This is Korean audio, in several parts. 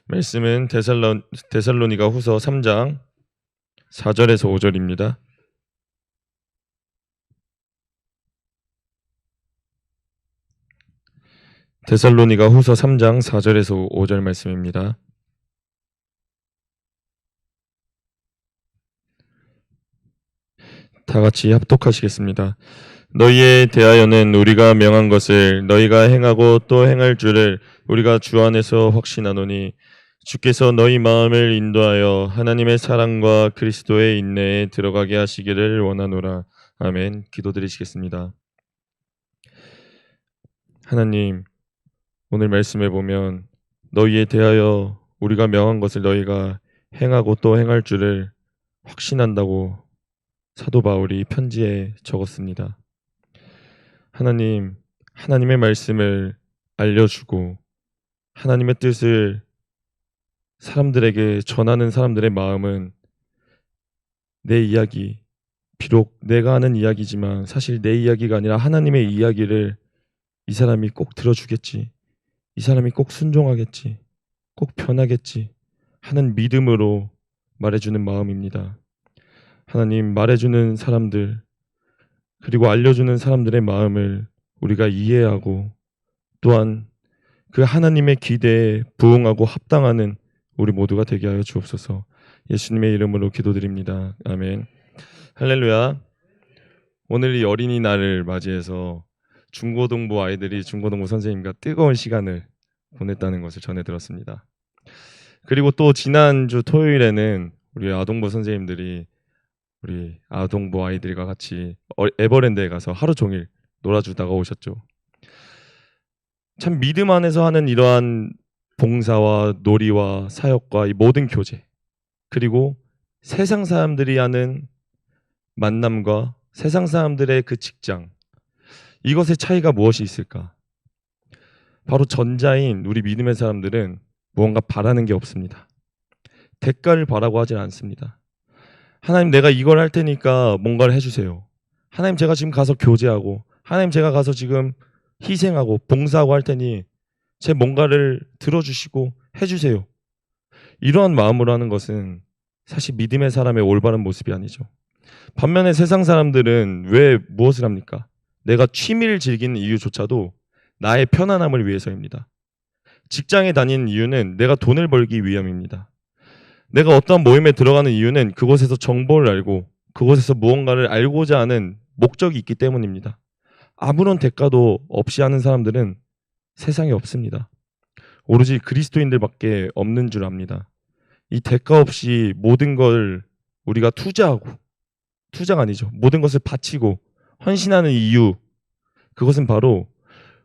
말씀은 데살로니가 후서 3장 4절에서 5절입니다. 데살로니가 후서 3장 4절에서 5절 말씀입니다. 다 같이 합독하시겠습니다. 너희에 대하여는 우리가 명한 것을 너희가 행하고 또 행할 줄을 우리가 주 안에서 확신하노니 주께서 너희 마음을 인도하여 하나님의 사랑과 그리스도의 인내에 들어가게 하시기를 원하노라. 아멘. 기도드리시겠습니다. 하나님, 오늘 말씀에 보면 너희에 대하여 우리가 명한 것을 너희가 행하고 또 행할 줄을 확신한다고 사도 바울이 편지에 적었습니다. 하나님, 하나님의 말씀을 알려주고 하나님의 뜻을 사람들에게 전하는 사람들의 마음은 내 이야기, 비록 내가 하는 이야기지만 사실 내 이야기가 아니라 하나님의 이야기를 이 사람이 꼭 들어주겠지, 이 사람이 꼭 순종하겠지, 꼭 변하겠지 하는 믿음으로 말해주는 마음입니다. 하나님, 말해주는 사람들 그리고 알려주는 사람들의 마음을 우리가 이해하고 또한 그 하나님의 기대에 부응하고 합당하는 우리 모두가 되게 하여 주옵소서. 예수님의 이름으로 기도드립니다. 아멘. 할렐루야. 오늘 이 어린이날을 맞이해서 중고등부 아이들이 중고등부 선생님과 뜨거운 시간을 보냈다는 것을 전해 들었습니다. 그리고 또 지난주 토요일에는 우리 아동부 선생님들이 우리 아동부 아이들과 같이 에버랜드에 가서 하루 종일 놀아주다가 오셨죠. 참 믿음 안에서 하는 이러한 봉사와 놀이와 사역과 이 모든 교제, 그리고 세상 사람들이 하는 만남과 세상 사람들의 그 직장, 이것의 차이가 무엇이 있을까? 바로 전자인 우리 믿음의 사람들은 무언가 바라는 게 없습니다. 대가를 바라고 하진 않습니다. 하나님, 내가 이걸 할 테니까 뭔가를 해주세요. 하나님, 제가 지금 가서 교제하고, 하나님, 제가 가서 지금 희생하고 봉사하고 할 테니 제 뭔가를 들어주시고 해주세요. 이러한 마음으로 하는 것은 사실 믿음의 사람의 올바른 모습이 아니죠. 반면에 세상 사람들은 왜 무엇을 합니까? 내가 취미를 즐기는 이유조차도 나의 편안함을 위해서입니다. 직장에 다니는 이유는 내가 돈을 벌기 위함입니다. 내가 어떤 모임에 들어가는 이유는 그곳에서 정보를 알고 그곳에서 무언가를 알고자 하는 목적이 있기 때문입니다. 아무런 대가도 없이 하는 사람들은 세상에 없습니다. 오로지 그리스도인들밖에 없는 줄 압니다. 이 대가 없이 모든 걸 우리가 투자가 아니죠. 모든 것을 바치고 헌신하는 이유, 그것은 바로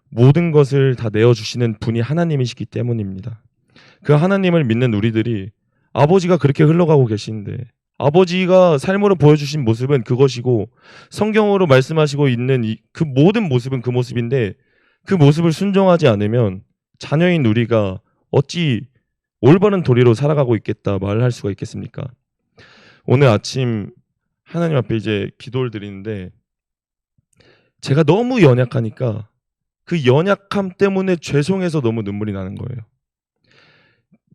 모든 것을 다 내어주시는 분이 하나님이시기 때문입니다. 그 하나님을 믿는 우리들이 아버지가 그렇게 흘러가고 계시는데 아버지가 삶으로 보여주신 모습은 그것이고 성경으로 말씀하시고 있는 그 모든 모습은 그 모습인데 그 모습을 순종하지 않으면 자녀인 우리가 어찌 올바른 도리로 살아가고 있겠다 말을 할 수가 있겠습니까? 오늘 아침 하나님 앞에 이제 기도를 드리는데 제가 너무 연약하니까 그 연약함 때문에 죄송해서 너무 눈물이 나는 거예요.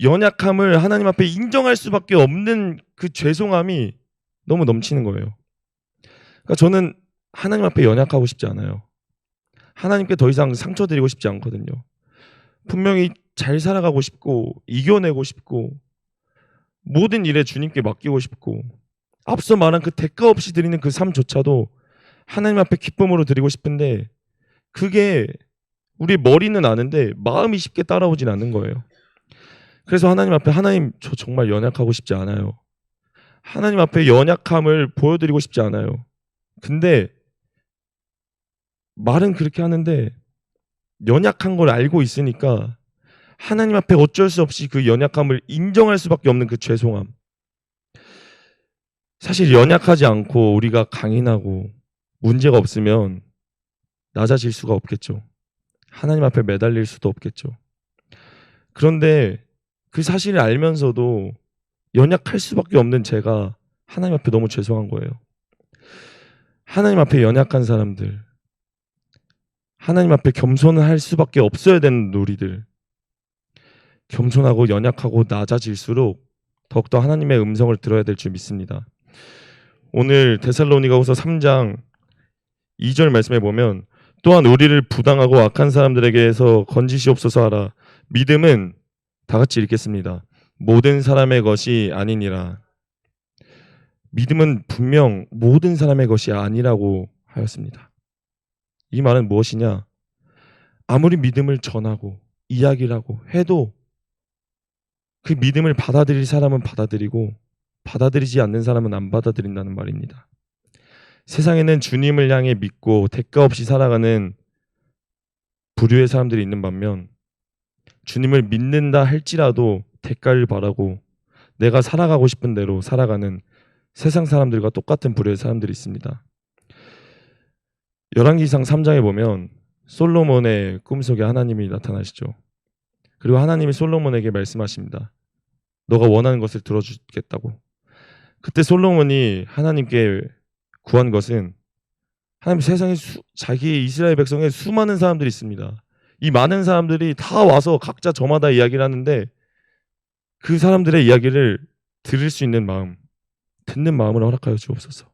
연약함을 하나님 앞에 인정할 수밖에 없는 그 죄송함이 너무 넘치는 거예요. 그러니까 저는 하나님 앞에 연약하고 싶지 않아요. 하나님께 더 이상 상처 드리고 싶지 않거든요. 분명히 잘 살아가고 싶고 이겨내고 싶고 모든 일에 주님께 맡기고 싶고 앞서 말한 그 대가 없이 드리는 그 삶조차도 하나님 앞에 기쁨으로 드리고 싶은데 그게 우리 머리는 아는데 마음이 쉽게 따라오진 않는 거예요. 그래서 하나님 앞에 하나님, 저 정말 연약하고 싶지 않아요. 하나님 앞에 연약함을 보여드리고 싶지 않아요. 근데 말은 그렇게 하는데 연약한 걸 알고 있으니까 하나님 앞에 어쩔 수 없이 그 연약함을 인정할 수밖에 없는 그 죄송함. 사실 연약하지 않고 우리가 강인하고 문제가 없으면 낮아질 수가 없겠죠. 하나님 앞에 매달릴 수도 없겠죠. 그런데 그 사실을 알면서도 연약할 수밖에 없는 제가 하나님 앞에 너무 죄송한 거예요. 하나님 앞에 연약한 사람들, 하나님 앞에 겸손을 할 수밖에 없어야 되는 우리들, 겸손하고 연약하고 낮아질수록 더욱더 하나님의 음성을 들어야 될 줄 믿습니다. 오늘 데살로니가후서 3장 2절 말씀에 보면 또한 우리를 부당하고 악한 사람들에게서 건지시옵소서 하라. 믿음은 다 같이 읽겠습니다. 모든 사람의 것이 아니니라. 믿음은 분명 모든 사람의 것이 아니라고 하였습니다. 이 말은 무엇이냐? 아무리 믿음을 전하고 이야기를 하고 해도 그 믿음을 받아들일 사람은 받아들이고 받아들이지 않는 사람은 안 받아들인다는 말입니다. 세상에는 주님을 향해 믿고 대가 없이 살아가는 부류의 사람들이 있는 반면 주님을 믿는다 할지라도 대가를 바라고 내가 살아가고 싶은 대로 살아가는 세상 사람들과 똑같은 부류의 사람들이 있습니다. 열왕기상 3장에 보면 솔로몬의 꿈속에 하나님이 나타나시죠. 그리고 하나님이 솔로몬에게 말씀하십니다. 너가 원하는 것을 들어주겠다고. 그때 솔로몬이 하나님께 구한 것은 하나님 세상에 자기 이스라엘 백성에 수많은 사람들이 있습니다. 이 많은 사람들이 다 와서 각자 저마다 이야기를 하는데 그 사람들의 이야기를 들을 수 있는 마음, 듣는 마음을 허락하여 주옵소서.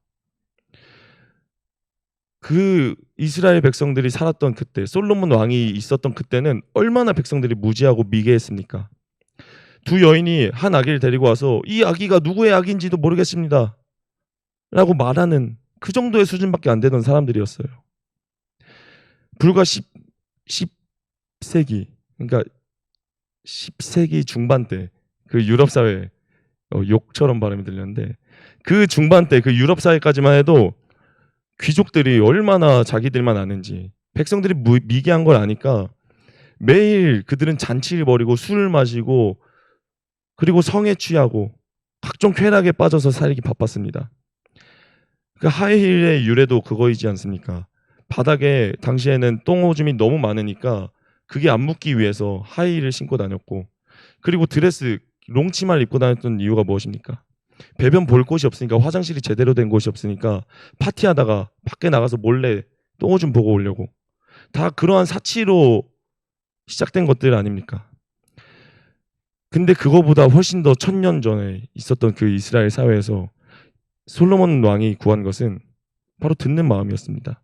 그 이스라엘 백성들이 살았던 그때, 솔로몬 왕이 있었던 그때는 얼마나 백성들이 무지하고 미개했습니까? 두 여인이 한 아기를 데리고 와서 이 아기가 누구의 아기인지도 모르겠습니다 라고 말하는 그 정도의 수준밖에 안 되던 사람들이었어요. 불과 10세기, 그러니까 10세기 중반 때 그 유럽 사회, 욕처럼 발음이 들렸는데 그 중반 때 그 유럽 사회까지만 해도 귀족들이 얼마나 자기들만 아는지, 백성들이 미개한 걸 아니까 매일 그들은 잔치를 벌이고 술을 마시고 그리고 성에 취하고 각종 쾌락에 빠져서 살기 바빴습니다. 그 하이힐의 유래도 그거이지 않습니까? 바닥에 당시에는 똥오줌이 너무 많으니까 그게 안 묻기 위해서 하이힐을 신고 다녔고, 그리고 드레스, 롱치마를 입고 다녔던 이유가 무엇입니까? 배변 볼 곳이 없으니까, 화장실이 제대로 된 곳이 없으니까 파티하다가 밖에 나가서 몰래 똥오줌 보고 오려고. 다 그러한 사치로 시작된 것들 아닙니까? 근데 그거보다 훨씬 더 1000년 전에 있었던 그 이스라엘 사회에서 솔로몬 왕이 구한 것은 바로 듣는 마음이었습니다.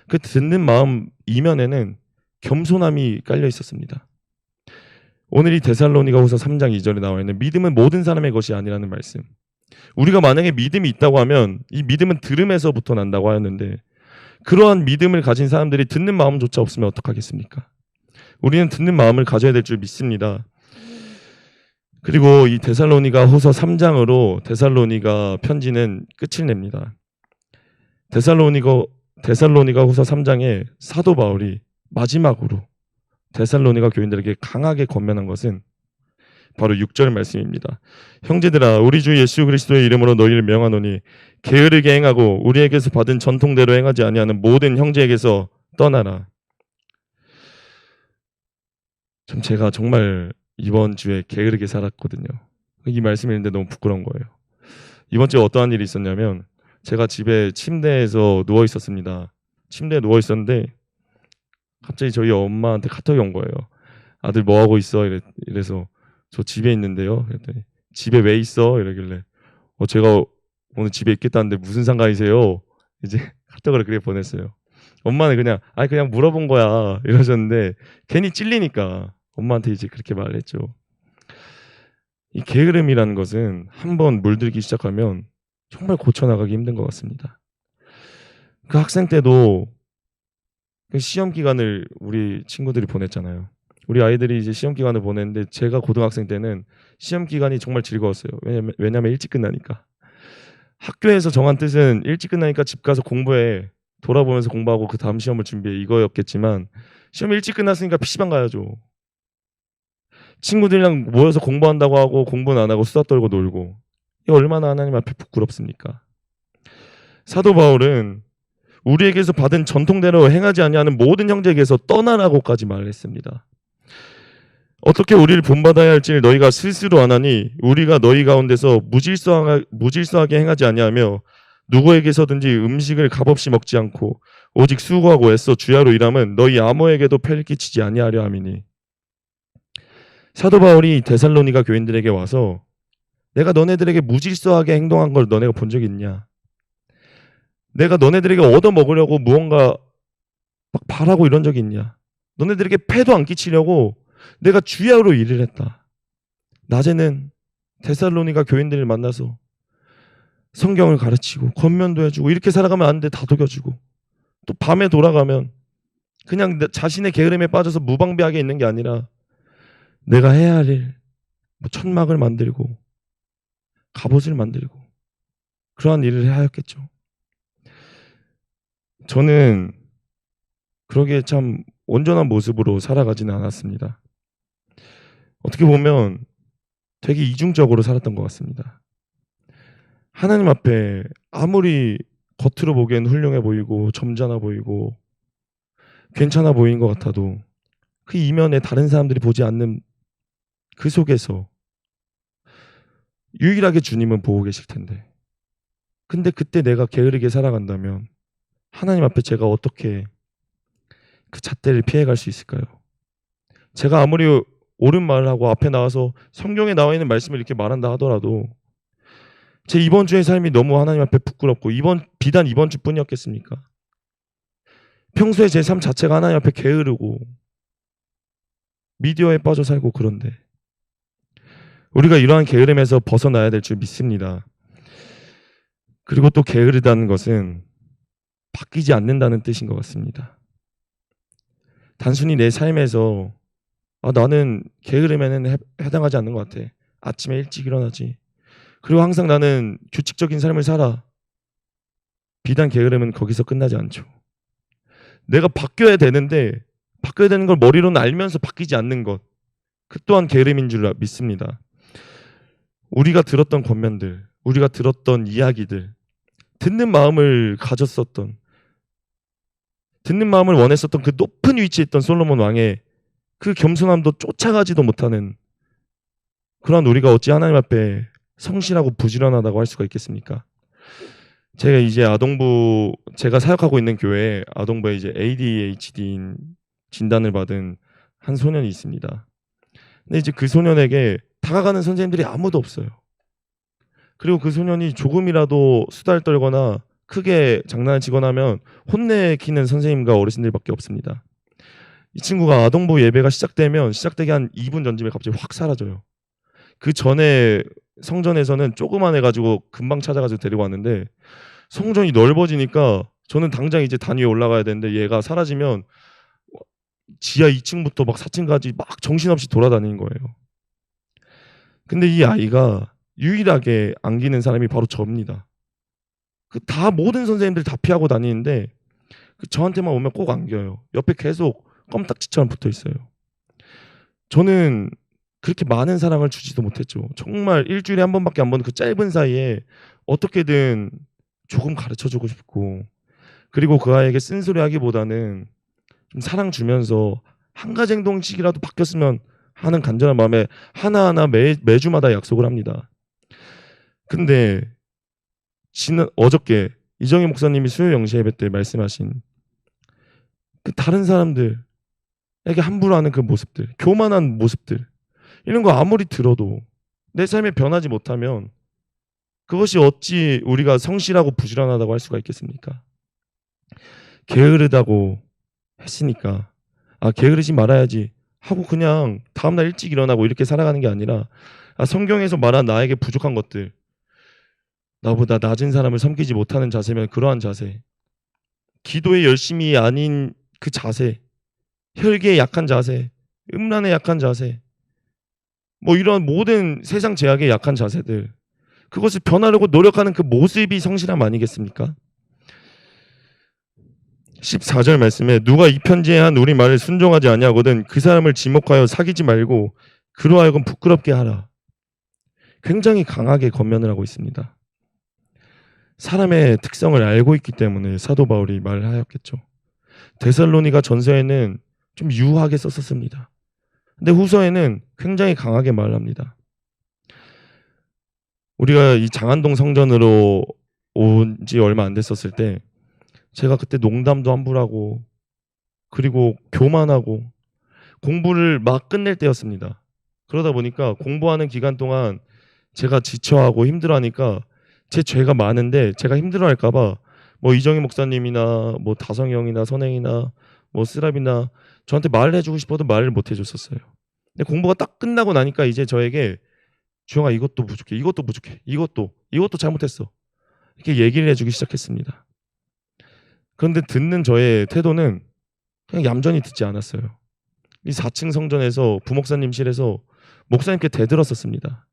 그 듣는 마음 이면에는 겸손함이 깔려 있었습니다. 오늘 이 데살로니가후서 3장 2절에 나와 있는 믿음은 모든 사람의 것이 아니라는 말씀. 우리가 만약에 믿음이 있다고 하면 이 믿음은 들음에서부터 난다고 하였는데, 그러한 믿음을 가진 사람들이 듣는 마음조차 없으면 어떡하겠습니까? 우리는 듣는 마음을 가져야 될 줄 믿습니다. 그리고 이 데살로니가후서 3장으로 데살로니가 편지는 끝을 냅니다. 데살로니가후서 3장에 사도 바울이 마지막으로 데살로니가 교인들에게 강하게 권면한 것은 바로 6절 말씀입니다. 형제들아, 우리 주 예수 그리스도의 이름으로 너희를 명하노니 게으르게 행하고 우리에게서 받은 전통대로 행하지 아니하는 모든 형제에게서 떠나라. 참 제가 정말 이번 주에 게으르게 살았거든요. 이 말씀을 읽는데 너무 부끄러운 거예요. 이번 주에 어떠한 일이 있었냐면, 제가 집에 침대에서 누워 있었습니다. 침대에 누워 있었는데 갑자기 저희 엄마한테 카톡이 온 거예요. 아들 뭐 하고 있어? 이래서 저 집에 있는데요. 그랬더니 집에 왜 있어? 이러길래 제가 오늘 집에 있겠다는데 무슨 상관이세요? 이제 카톡을 그렇게 보냈어요. 엄마는 그냥 물어본 거야 이러셨는데, 괜히 찔리니까 엄마한테 이제 그렇게 말을 했죠. 이 게으름이라는 것은 한번 물들기 시작하면 정말 고쳐나가기 힘든 것 같습니다. 그 학생 때도 그 시험 기간을 우리 친구들이 보냈잖아요. 우리 아이들이 이제 시험 기간을 보냈는데 제가 고등학생 때는 시험 기간이 정말 즐거웠어요. 왜냐면 일찍 끝나니까. 학교에서 정한 뜻은 일찍 끝나니까 집 가서 공부해, 돌아보면서 공부하고 그 다음 시험을 준비해, 이거였겠지만 시험 일찍 끝났으니까 PC방 가야죠. 친구들이랑 모여서 공부한다고 하고 공부는 안 하고 수다 떨고 놀고, 이게 얼마나 하나님 앞에 부끄럽습니까? 사도 바울은 우리에게서 받은 전통대로 행하지 아니하는 모든 형제에게서 떠나라고까지 말했습니다. 어떻게 우리를 본받아야 할지를 너희가 스스로 아나니 우리가 너희 가운데서 무질서하게 행하지 아니하며 누구에게서든지 음식을 값없이 먹지 않고 오직 수고하고 애써 주야로 일함은 너희 아무에게도 폐를 끼치지 아니하려 함이니. 사도 바울이 데살로니가 교인들에게 와서 내가 너네들에게 무질서하게 행동한 걸 너네가 본 적이 있냐? 내가 너네들에게 얻어먹으려고 무언가 막 바라고 이런 적이 있냐? 너네들에게 패도 안 끼치려고 내가 주야로 일을 했다. 낮에는 데살로니가 교인들을 만나서 성경을 가르치고 권면도 해주고 이렇게 살아가면 안 돼, 다독여주고, 또 밤에 돌아가면 그냥 자신의 게으름에 빠져서 무방비하게 있는 게 아니라 내가 해야 할 일, 뭐 천막을 만들고 갑옷을 만들고 그러한 일을 하였겠죠. 저는 그러기에 참 온전한 모습으로 살아가지는 않았습니다. 어떻게 보면 되게 이중적으로 살았던 것 같습니다. 하나님 앞에 아무리 겉으로 보기엔 훌륭해 보이고 점잖아 보이고 괜찮아 보이는 것 같아도 그 이면에 다른 사람들이 보지 않는 그 속에서 유일하게 주님은 보고 계실 텐데, 근데 그때 내가 게으르게 살아간다면 하나님 앞에 제가 어떻게 그 잣대를 피해갈 수 있을까요? 제가 아무리 옳은 말을 하고 앞에 나와서 성경에 나와 있는 말씀을 이렇게 말한다 하더라도 제 이번 주의 삶이 너무 하나님 앞에 부끄럽고 비단 이번 주뿐이었겠습니까? 평소에 제 삶 자체가 하나님 앞에 게으르고 미디어에 빠져 살고 그런데 우리가 이러한 게으름에서 벗어나야 될 줄 믿습니다. 그리고 또 게으르다는 것은 바뀌지 않는다는 뜻인 것 같습니다. 단순히 내 삶에서 나는 게으름에는 해당하지 않는 것 같아. 아침에 일찍 일어나지. 그리고 항상 나는 규칙적인 삶을 살아. 비단 게으름은 거기서 끝나지 않죠. 내가 바뀌어야 되는데 바뀌어야 되는 걸 머리로는 알면서 바뀌지 않는 것, 그 또한 게으름인 줄 믿습니다. 우리가 들었던 권면들, 우리가 들었던 이야기들, 듣는 마음을 가졌었던, 듣는 마음을 원했었던 그 높은 위치에 있던 솔로몬 왕의 그 겸손함도 쫓아가지도 못하는 그런 우리가 어찌 하나님 앞에 성실하고 부지런하다고 할 수가 있겠습니까? 제가 이제 제가 사역하고 있는 교회에 아동부에 이제 ADHD 진단을 받은 한 소년이 있습니다. 근데 이제 그 소년에게 다가가는 선생님들이 아무도 없어요. 그리고 그 소년이 조금이라도 수다를 떨거나 크게 장난을 치거나 하면 혼내키는 선생님과 어르신들밖에 없습니다. 이 친구가 아동부 예배가 시작되기 한 2분 전쯤에 갑자기 확 사라져요. 그 전에 성전에서는 조그만 해가지고 금방 찾아가지고 데리고 왔는데 성전이 넓어지니까 저는 당장 이제 단 위에 올라가야 되는데 얘가 사라지면 지하 2층부터 막 4층까지 막 정신없이 돌아다니는 거예요. 근데 이 아이가 유일하게 안기는 사람이 바로 저입니다. 모든 선생님들 다 피하고 다니는데 저한테만 오면 꼭 안겨요. 옆에 계속 껌딱지처럼 붙어 있어요. 저는 그렇게 많은 사랑을 주지도 못했죠. 정말 일주일에 한 번밖에 안 보는 그 짧은 사이에 어떻게든 조금 가르쳐주고 싶고, 그리고 그 아이에게 쓴소리 하기보다는 좀 사랑 주면서 한 가지 행동씩이라도 바뀌었으면 하는 간절한 마음에 하나하나 매주마다 약속을 합니다. 근데 어저께 이정희 목사님이 수요 영시 예배 때 말씀하신 그 다른 사람들에게 함부로 하는 그 모습들, 교만한 모습들, 이런 거 아무리 들어도 내 삶에 변하지 못하면 그것이 어찌 우리가 성실하고 부지런하다고 할 수가 있겠습니까? 게으르다고 했으니까 게으르지 말아야지 하고 그냥 다음날 일찍 일어나고 이렇게 살아가는 게 아니라 성경에서 말한 나에게 부족한 것들, 나보다 낮은 사람을 섬기지 못하는 자세면 그러한 자세, 기도에 열심이 아닌 그 자세, 혈기에 약한 자세, 음란에 약한 자세, 뭐 이런 모든 세상 제약에 약한 자세들, 그것을 변하려고 노력하는 그 모습이 성실함 아니겠습니까? 14절 말씀에 누가 이 편지에 한 우리 말을 순종하지 아니하거든 그 사람을 지목하여 사귀지 말고 그로 하여금 부끄럽게 하라. 굉장히 강하게 권면을 하고 있습니다. 사람의 특성을 알고 있기 때문에 사도 바울이 말을 하였겠죠. 데살로니가 전서에는 좀 유하게 썼었습니다. 근데 후서에는 굉장히 강하게 말을 합니다. 우리가 이 장안동 성전으로 온 지 얼마 안 됐었을 때 제가 그때 농담도 함부로 하고 그리고 교만하고 공부를 막 끝낼 때였습니다. 그러다 보니까 공부하는 기간 동안 제가 지쳐하고 힘들어하니까 제 죄가 많은데 제가 힘들어할까 봐 뭐 이정희 목사님이나 뭐 다성이 형이나 선행이나 뭐 쓰랍이나 저한테 말을 해주고 싶어도 말을 못 해줬었어요. 근데 공부가 딱 끝나고 나니까 이제 저에게 주영아 이것도 부족해, 이것도 부족해, 이것도 잘못했어, 이렇게 얘기를 해주기 시작했습니다. 그런데 듣는 저의 태도는 그냥 얌전히 듣지 않았어요. 이 4층 성전에서 부목사님실에서 목사님께 대들었었습니다.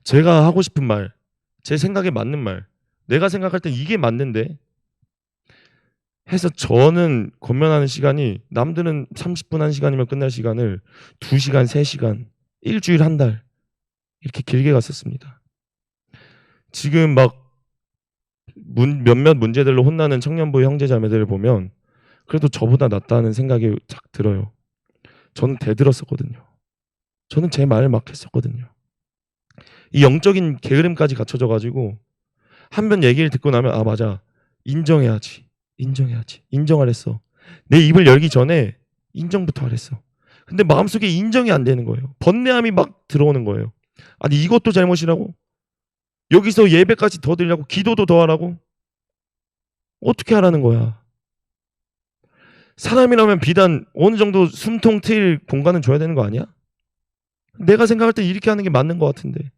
제가 하고 싶은 말, 제 생각에 맞는 말, 내가 생각할 땐 이게 맞는데 해서 저는 권면하는 시간이 남들은 30분 1시간이면 끝날 시간을 2시간 3시간 일주일 한 달 이렇게 길게 갔었습니다. 지금 막 몇몇 문제들로 혼나는 청년부 형제자매들을 보면 그래도 저보다 낫다는 생각이 착 들어요. 저는 대들었었거든요. 저는 제 말 막 했었거든요. 이 영적인 게으름까지 갖춰져 가지고 한 번 얘기를 듣고 나면 아 맞아, 인정해야지, 인정하랬어. 내 입을 열기 전에 인정부터 하랬어. 근데 마음속에 인정이 안 되는 거예요. 번뇌함이 막 들어오는 거예요. 아니 이것도 잘못이라고? 여기서 예배까지 더 드리려고? 기도도 더 하라고? 어떻게 하라는 거야? 사람이라면 비단 어느 정도 숨통 트일 공간은 줘야 되는 거 아니야? 내가 생각할 때 이렇게 하는 게 맞는 것 같은데.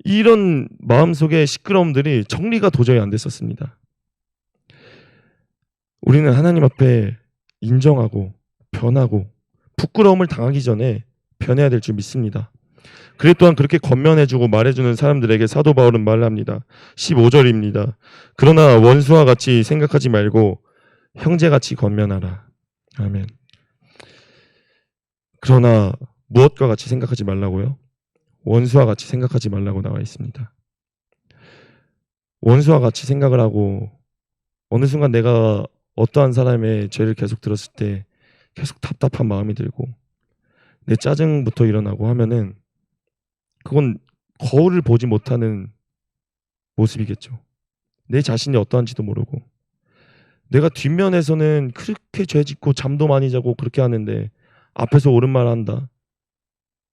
이런 마음속의 시끄러움들이 정리가 도저히 안 됐었습니다. 우리는 하나님 앞에 인정하고 변하고 부끄러움을 당하기 전에 변해야 될 줄 믿습니다. 그래 또한 그렇게 권면해주고 말해주는 사람들에게 사도 바울은 말합니다. 15절입니다. 그러나 원수와 같이 생각하지 말고 형제같이 권면하라. 아멘. 그러나 무엇과 같이 생각하지 말라고요? 원수와 같이 생각하지 말라고 나와 있습니다. 원수와 같이 생각을 하고 어느 순간 내가 어떠한 사람의 죄를 계속 들었을 때 계속 답답한 마음이 들고 내 짜증부터 일어나고 하면은 그건 거울을 보지 못하는 모습이겠죠. 내 자신이 어떠한지도 모르고 내가 뒷면에서는 그렇게 죄 짓고 잠도 많이 자고 그렇게 하는데 앞에서 옳은 말 한다.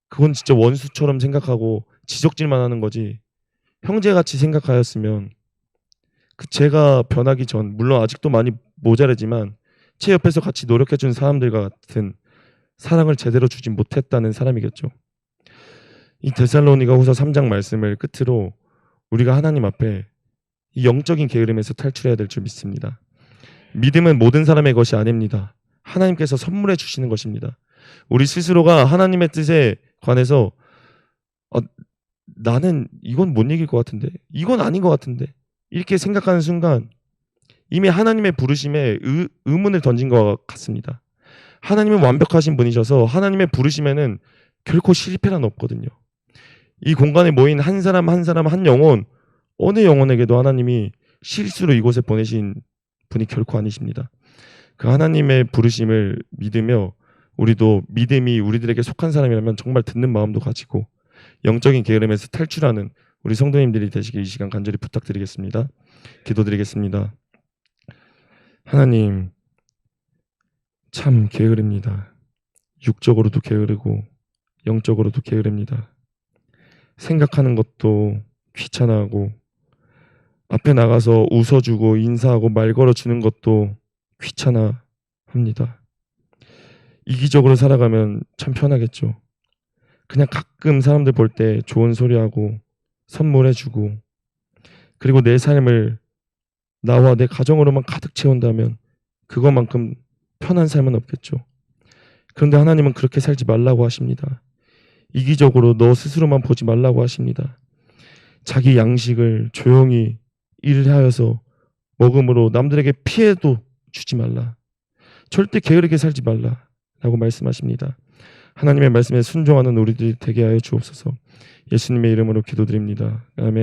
그건 진짜 원수처럼 생각하고 지적질만 하는 거지. 형제같이 생각하였으면 그 제가 변하기 전, 물론 아직도 많이 모자라지만 제 옆에서 같이 노력해준 사람들과 같은 사랑을 제대로 주지 못했다는 사람이겠죠. 이 데살로니가 후서 3장 말씀을 끝으로 우리가 하나님 앞에 이 영적인 게으름에서 탈출해야 될 줄 믿습니다. 믿음은 모든 사람의 것이 아닙니다. 하나님께서 선물해 주시는 것입니다. 우리 스스로가 하나님의 뜻에 관해서 나는 이건 못 이길 것 같은데, 이건 아닌 것 같은데 이렇게 생각하는 순간 이미 하나님의 부르심에 의문을 던진 것 같습니다. 하나님은 완벽하신 분이셔서 하나님의 부르심에는 결코 실패란 없거든요. 이 공간에 모인 한 사람 한 사람 한 영혼, 어느 영혼에게도 하나님이 실수로 이곳에 보내신 분이 결코 아니십니다. 그 하나님의 부르심을 믿으며 우리도 믿음이 우리들에게 속한 사람이라면 정말 듣는 마음도 가지고 영적인 게으름에서 탈출하는 우리 성도님들이 되시길 이 시간 간절히 부탁드리겠습니다. 기도드리겠습니다. 하나님, 참 게으릅니다. 육적으로도 게으르고 영적으로도 게으릅니다. 생각하는 것도 귀찮아하고 앞에 나가서 웃어주고 인사하고 말 걸어주는 것도 귀찮아합니다. 이기적으로 살아가면 참 편하겠죠. 그냥 가끔 사람들 볼 때 좋은 소리하고 선물해주고 그리고 내 삶을 나와 내 가정으로만 가득 채운다면 그것만큼 편한 삶은 없겠죠. 그런데 하나님은 그렇게 살지 말라고 하십니다. 이기적으로 너 스스로만 보지 말라고 하십니다. 자기 양식을 조용히 일하여서 먹음으로 남들에게 피해도 주지 말라. 절대 게으르게 살지 말라 라고 말씀하십니다. 하나님의 말씀에 순종하는 우리들이 되게 하여 주옵소서. 예수님의 이름으로 기도드립니다. 아멘.